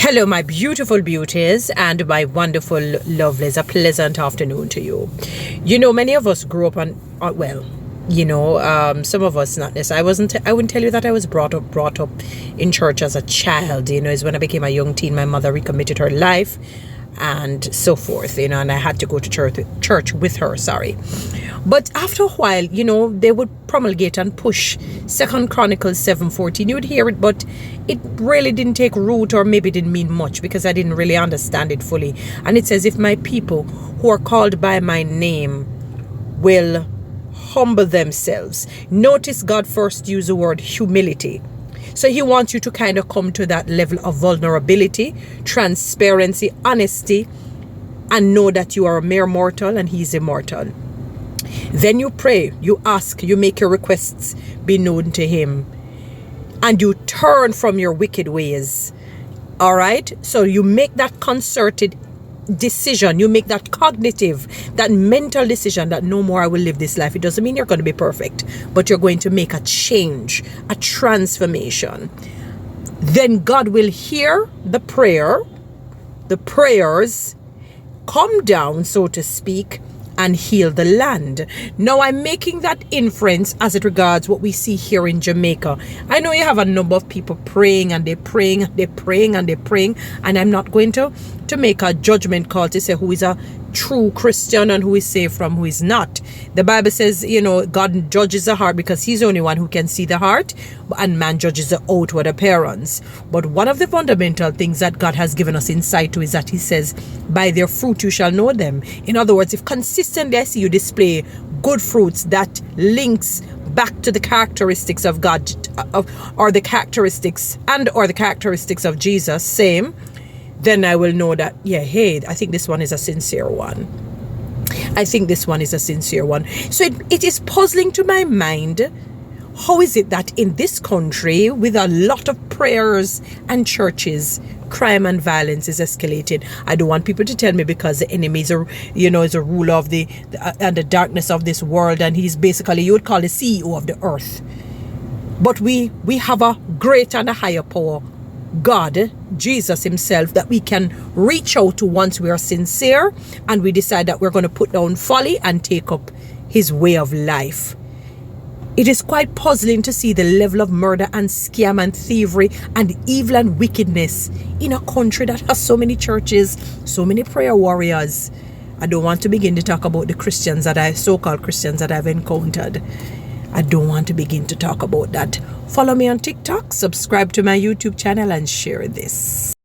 Hello, my beautiful beauties and my wonderful lovelies. A pleasant afternoon to you. You know, many of us grew up on, some of us not necessarily. I wouldn't tell you that I was brought up in church as a child. You know, is when I became a young teen, my mother recommitted her life and so forth. You know, and I had to go to church with her. Sorry. But after a while, you know, they would promulgate and push 2 Chronicles 7:14. You would hear it, but it really didn't take root, or maybe didn't mean much because I didn't really understand it fully. And it says, if my people who are called by my name will humble themselves. Notice God first used the word humility. So he wants you to kind of come to that level of vulnerability, transparency, honesty, and know that you are a mere mortal and he's immortal. Then you pray, you ask, you make your requests be known to him, and you turn from your wicked ways. All right? So you make that concerted decision. You make that cognitive, that mental decision that no more I will live this life. It doesn't mean you're going to be perfect, but you're going to make a change, a transformation. Then God will hear the prayers come down, so to speak, and heal the land. Now I'm making that inference as it regards what we see here in Jamaica. I know you have a number of people praying and they're praying and they're praying and they're praying, and I'm not going to make a judgment call to say who is a true Christian and who is saved from who is not. The Bible says, you know, God judges the heart because he's the only one who can see the heart, and man judges the outward appearance. But one of the fundamental things that God has given us insight to is that he says, by their fruit you shall know them. In other words, if consistently I see you display good fruits that links back to the characteristics of God, or the characteristics of Jesus, same, then I will know that, yeah, hey, I think this one is a sincere one. So it is puzzling to my mind, how is it that in this country, with a lot of prayers and churches, crime and violence is escalating? I don't want people to tell me because the enemy is a ruler of the darkness of this world, and he's basically, you would call the CEO of the earth. But we have a greater and a higher power, God, Jesus himself, that we can reach out to once we are sincere and we decide that we're going to put down folly and take up his way of life. It is quite puzzling to see the level of murder and scam and thievery and evil and wickedness in a country that has so many churches, so many prayer warriors. I don't want to begin to talk about the so-called Christians that I've encountered. I don't want to begin to talk about that. Follow me on TikTok, subscribe to my YouTube channel, and share this.